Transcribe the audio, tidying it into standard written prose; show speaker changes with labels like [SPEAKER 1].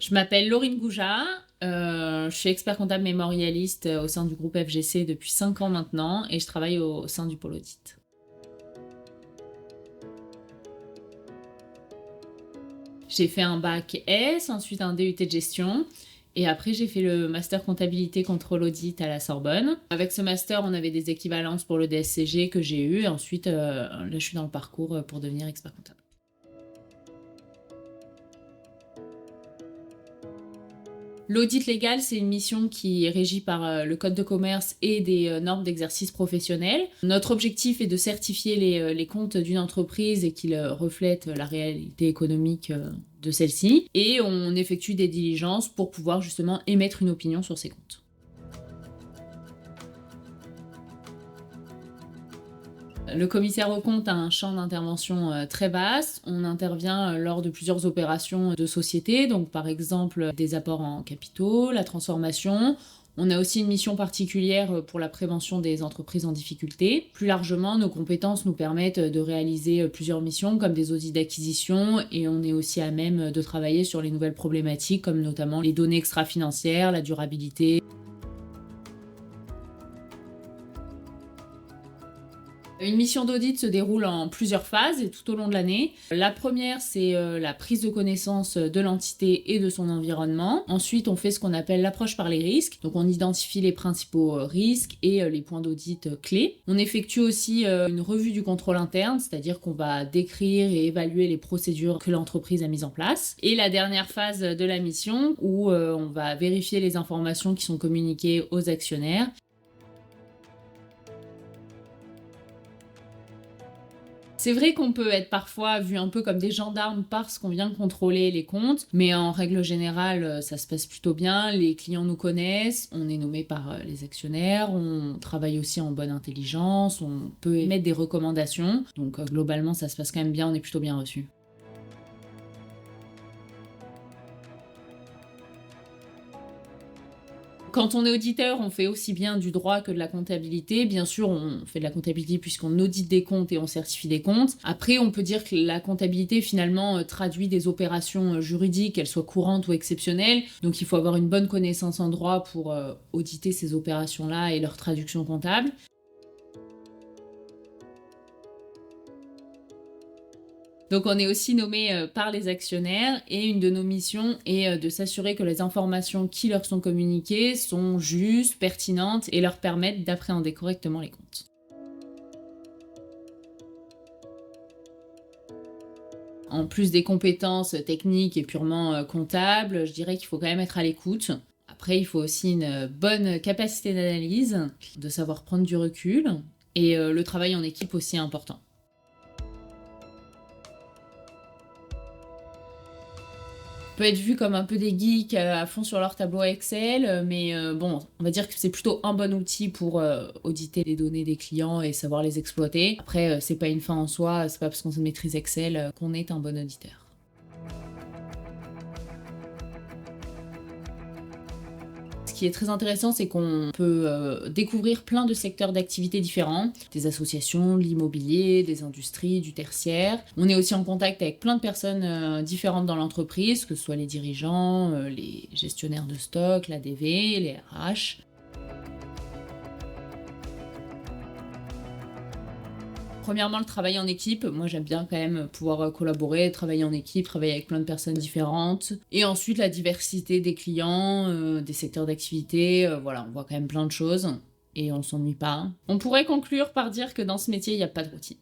[SPEAKER 1] Je m'appelle Laurine Gouja, je suis expert comptable mémorialiste au sein du groupe FGC depuis 5 ans maintenant et je travaille au sein du pôle audit. J'ai fait un bac S, ensuite un DUT de gestion et après j'ai fait le master comptabilité contrôle audit à la Sorbonne. Avec ce master, on avait des équivalences pour le DSCG que j'ai eu et ensuite là je suis dans le parcours pour devenir expert comptable. L'audit légal, c'est une mission qui est régie par le code de commerce et des normes d'exercice professionnel. Notre objectif est de certifier les comptes d'une entreprise et qu'ils reflètent la réalité économique de celle-ci. Et on effectue des diligences pour pouvoir justement émettre une opinion sur ces comptes. Le commissaire aux comptes a un champ d'intervention très vaste. On intervient lors de plusieurs opérations de société, donc par exemple des apports en capitaux, la transformation. On a aussi une mission particulière pour la prévention des entreprises en difficulté. Plus largement, nos compétences nous permettent de réaliser plusieurs missions comme des audits d'acquisition et on est aussi à même de travailler sur les nouvelles problématiques comme notamment les données extra-financières, la durabilité. Une mission d'audit se déroule en plusieurs phases et tout au long de l'année. La première, c'est la prise de connaissance de l'entité et de son environnement. Ensuite, on fait ce qu'on appelle l'approche par les risques. Donc, on identifie les principaux risques et les points d'audit clés. On effectue aussi une revue du contrôle interne, c'est-à-dire qu'on va décrire et évaluer les procédures que l'entreprise a mises en place. Et la dernière phase de la mission, où on va vérifier les informations qui sont communiquées aux actionnaires. C'est vrai qu'on peut être parfois vu un peu comme des gendarmes parce qu'on vient contrôler les comptes, mais en règle générale, ça se passe plutôt bien. Les clients nous connaissent, on est nommé par les actionnaires, on travaille aussi en bonne intelligence, on peut émettre des recommandations. Donc globalement, ça se passe quand même bien, on est plutôt bien reçu. Quand on est auditeur, on fait aussi bien du droit que de la comptabilité. Bien sûr, on fait de la comptabilité puisqu'on audite des comptes et on certifie des comptes. Après, on peut dire que la comptabilité, finalement, traduit des opérations juridiques, qu'elles soient courantes ou exceptionnelles. Donc, il faut avoir une bonne connaissance en droit pour auditer ces opérations-là et leur traduction comptable. Donc on est aussi nommé par les actionnaires et une de nos missions est de s'assurer que les informations qui leur sont communiquées sont justes, pertinentes et leur permettent d'appréhender correctement les comptes. En plus des compétences techniques et purement comptables, je dirais qu'il faut quand même être à l'écoute. Après, il faut aussi une bonne capacité d'analyse, de savoir prendre du recul et le travail en équipe aussi est important. Peut être vu comme un peu des geeks à fond sur leur tableau Excel, mais bon, on va dire que c'est plutôt un bon outil pour auditer les données des clients et savoir les exploiter. Après, c'est pas une fin en soi, c'est pas parce qu'on maîtrise Excel qu'on est un bon auditeur. Ce qui est très intéressant, c'est qu'on peut découvrir plein de secteurs d'activité différents, des associations, de l'immobilier, des industries, du tertiaire. On est aussi en contact avec plein de personnes différentes dans l'entreprise, que ce soit les dirigeants, les gestionnaires de stock, l'ADV, les RH. Premièrement, le travail en équipe. Moi, j'aime bien quand même pouvoir collaborer, travailler en équipe, travailler avec plein de personnes différentes. Et ensuite, la diversité des clients, des secteurs d'activité. Voilà, on voit quand même plein de choses et on s'ennuie pas. On pourrait conclure par dire que dans ce métier, il n'y a pas de routine.